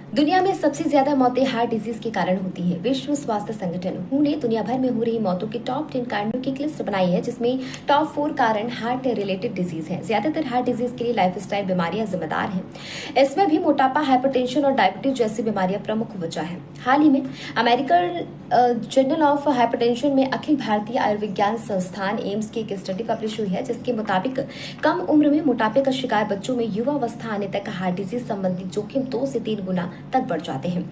दुनिया में सबसे ज्यादा मौतें हार्ट डिजीज के कारण होती है। विश्व स्वास्थ्य संगठन WHO ने दुनिया भर में हो रही मौतों के टॉप 10 कारणों की एक लिस्ट बनाई है, जिसमें टॉप 4 कारण हार्ट रिलेटेड डिजीज हैं। ज्यादातर हार्ट डिजीज के लिए लाइफस्टाइल बीमारियां जिम्मेदार हैं। इसमें भी मोटापा, हाइपरटेंशन और डायबिटीज जैसी बीमारियां प्रमुख वजह है। हाल ही में अमेरिकन जर्नल ऑफ हाइपरटेंशन में अखिल भारतीय आयुर्विज्ञान संस्थान एम्स की एक स्टडी पब्लिश हुई है, जिसके मुताबिक कम उम्र में मोटापे का शिकार बच्चों में युवावस्था आने तक हार्ट डिजीज संबंधी जोखिम 2 से 3 गुना तक बढ़ जाते हैं।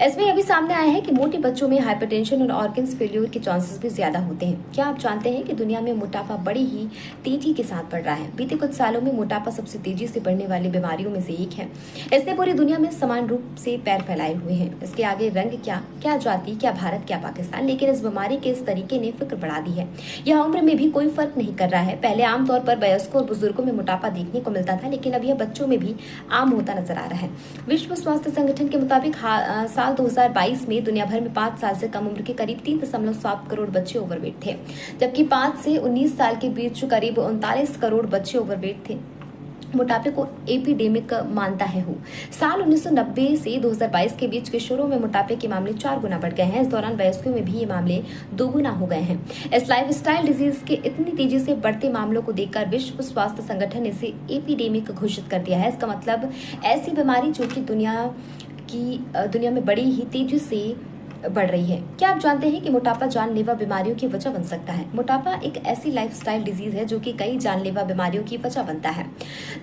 इसमें यह भी सामने आया है कि मोटे बच्चों में हाइपरटेंशन और ऑर्गन्स फेल्योर के चांसेस भी ज्यादा होते हैं। क्या आप जानते हैं कि दुनिया में मोटापा बड़ी ही तेजी के साथ बढ़ रहा है? बीते कुछ सालों में मोटापा सबसे तेजी से बढ़ने वाली बीमारियों में से एक है। इसने पूरी दुनिया में समान रूप से पैर फैलाए हुए हैं। इसके आगे रंग क्या जाति, क्या भारत, क्या पाकिस्तान, लेकिन इस बीमारी के इस तरीके ने फिक्र बढ़ा दी है। यह उम्र में भी कोई फर्क नहीं कर रहा है। पहले आमतौर पर वयस्कों और बुजुर्गों में मोटापा देखने को मिलता था, लेकिन अब यह बच्चों में भी आम होता नजर आ रहा है। विश्व स्वास्थ्य संगठन के मुताबिक साल 2022 में दुनिया भर में 5 साल से कम उम्र के करीब 3.7 करोड़ बच्चे ओवरवेट थे, जबकि 5 से 19 साल के बीच करीब 39 करोड़ बच्चे ओवरवेट थे। मोटापे को एपिडेमिक मानता है WHO। साल 1990 से 2022 के बीच किशोरों में मोटापे के मामले 4 गुना बढ़ गए हैं। इस दौरान वयस्कों में भी ये मामले 2 गुना हो गए हैं। इस लाइफस्टाइल डिजीज के इतनी तेजी से बढ़ते मामलों को देखकर विश्व स्वास्थ्य संगठन ने इसे एपिडेमिक घोषित कर दिया है। इसका मतलब ऐसी बीमारी जो कि दुनिया में बड़ी ही तेजी से बढ़ रही है। क्या आप जानते हैं कि मोटापा जानलेवा बीमारियों की वजह बन सकता है? मोटापा एक ऐसी लाइफस्टाइल डिजीज है जो कि कई जानलेवा बीमारियों की वजह बनता है।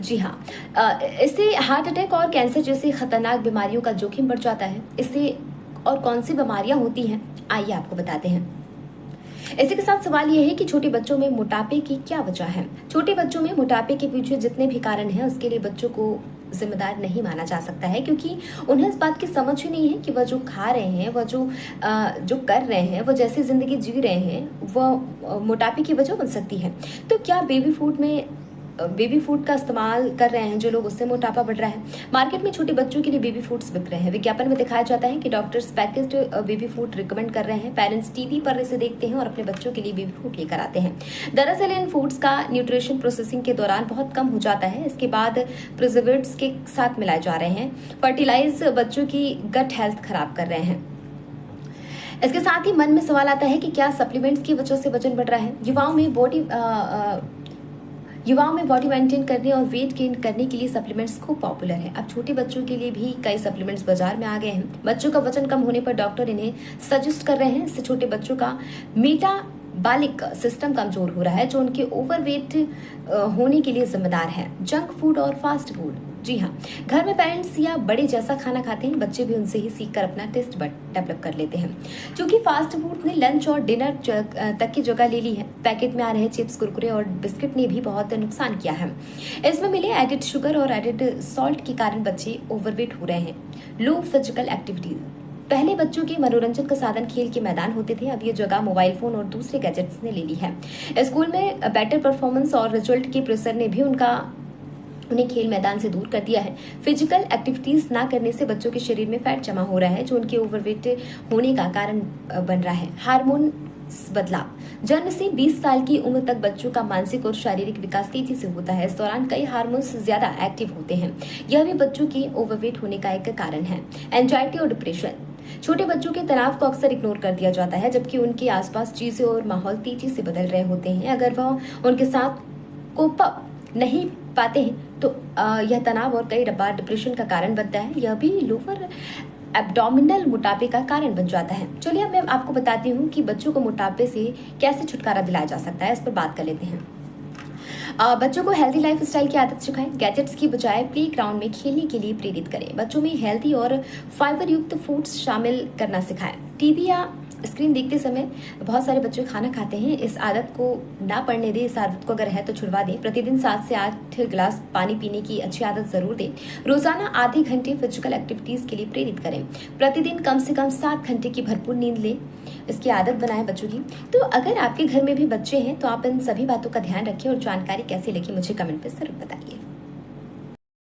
जी हाँ, इससे हार्ट अटैक और कैंसर जैसी खतरनाक बीमारियों का जोखिम बढ़ जाता है। इससे और कौन सी बीमारियां होती हैं, आइए आपको बताते हैं। इसी के साथ सवाल यह है कि छोटे बच्चों में मोटापे की क्या वजह है? छोटे बच्चों में मोटापे के पीछे जितने भी कारण हैं, उसके लिए बच्चों को जिम्मेदार नहीं माना जा सकता है, क्योंकि उन्हें इस बात की समझ ही नहीं है कि वह जो खा रहे हैं, वह जो कर रहे हैं, वह जैसी जिंदगी जी रहे हैं, वह मोटापे की वजह बन सकती है। तो क्या बेबी फूड का इस्तेमाल कर रहे हैं जो लोग, उससे मोटापा बढ़ रहा है? मार्केट में छोटे बच्चों के लिए बेबी फूड्स बिक रहे हैं। विज्ञापन में दिखाया जाता है कि doctors packaged baby food recommend कर रहे हैं। पेरेंट्स टीवी पर इसे देखते हैं और अपने बच्चों के लिए बेबी फूड लेकर आते हैं। दरअसल इन फूड्स का न्यूट्रिशन प्रोसेसिंग के दौरान बहुत कम हो जाता है। इसके बाद प्रिजर्वेटिव्स के साथ मिलाए जा रहे हैं। फर्टिलाइज बच्चों की गट हेल्थ खराब कर रहे हैं। इसके साथ ही मन में सवाल आता है कि क्या सप्लीमेंट्स की वजह से वजन बढ़ रहा है? युवाओं में बॉडी मेंटेन करने और वेट गेन करने के लिए सप्लीमेंट्स खूब पॉपुलर है। अब छोटे बच्चों के लिए भी कई सप्लीमेंट्स बाजार में आ गए हैं। बच्चों का वजन कम होने पर डॉक्टर इन्हें सजेस्ट कर रहे हैं। इससे छोटे बच्चों का मेटाबॉलिक सिस्टम कमजोर हो रहा है, जो उनके ओवरवेट होने के लिए जिम्मेदार है। जंक फूड और फास्ट फूड, जी हाँ, घर में पेरेंट्स या बड़े जैसा खाना खाते हैं, बच्चे भी उनसे ही सीखकर अपना टेस्ट डेवलप कर लेते हैं। क्योंकि फास्ट फूड ने लंच और डिनर तक की जगह ले ली है। पैकेट में आ रहे चिप्स, कुरकुरे और बिस्किट ने भी बहुत नुकसान किया है। इसमें मिले एडिड शुगर और एडिड सॉल्ट के कारण बच्चे ओवरवेट हो रहे हैं। लो फिजिकल एक्टिविटी, पहले बच्चों के मनोरंजन का साधन खेल के मैदान होते थे, अब ये जगह मोबाइल फोन और दूसरे गैजेट्स ने ले ली है। स्कूल में बेटर परफॉर्मेंस और रिजल्ट के प्रेशर ने भी उन्हें खेल मैदान से दूर कर दिया है। फिजिकल एक्टिविटीज ना करने से बच्चों के शरीर में फैट जमा हो रहा है, जो उनके ओवरवेट होने का कारण बन रहा है। हार्मोन बदलाव, जन्म से 20 साल की उम्र तक बच्चों का मानसिक और शारीरिक विकास तेजी से होता है। इस दौरान कई हार्मोन्स ज्यादा एक्टिव होते हैं। यह भी बच्चों के ओवरवेट होने का एक कारण है। एंजाइटी और डिप्रेशन, छोटे बच्चों के तनाव को अक्सर इग्नोर कर दिया जाता है, जबकि उनके आसपास चीजें और माहौल तेजी से बदल रहे होते हैं। अगर वह उनके साथ कोप अप नहीं पाते हैं तो यह तनाव और कई बार डिप्रेशन का कारण बनता है। यह भी लोअर एब्डोमिनल मोटापे का कारण बन जाता है। चलिए अब मैं आपको बताती हूँ कि बच्चों को मोटापे से कैसे छुटकारा दिलाया जा सकता है। इस पर बात कर लेते हैं। बच्चों को हेल्दी लाइफस्टाइल की आदत सिखाएं। गैजेट्स की बजाय प्लेग्राउंड में खेलने के लिए प्रेरित करें। बच्चों में हेल्दी और फाइबर युक्त फूड्स शामिल करना सिखाएं। टीवी या स्क्रीन देखते समय बहुत सारे बच्चे खाना खाते हैं, इस आदत को ना पड़ने दें। इस आदत को अगर है तो छुड़वा दें। प्रतिदिन 7 से 8 गिलास पानी पीने की अच्छी आदत जरूर दें। रोजाना आधे घंटे फिजिकल एक्टिविटीज के लिए प्रेरित करें। प्रतिदिन कम से कम 7 घंटे की भरपूर नींद लें। इसकी आदत बनाएं बच्चों की। तो अगर आपके घर में भी बच्चे हैं तो आप इन सभी बातों का ध्यान रखें और जानकारी कैसे लिखें मुझे कमेंट पर जरूर बताइए।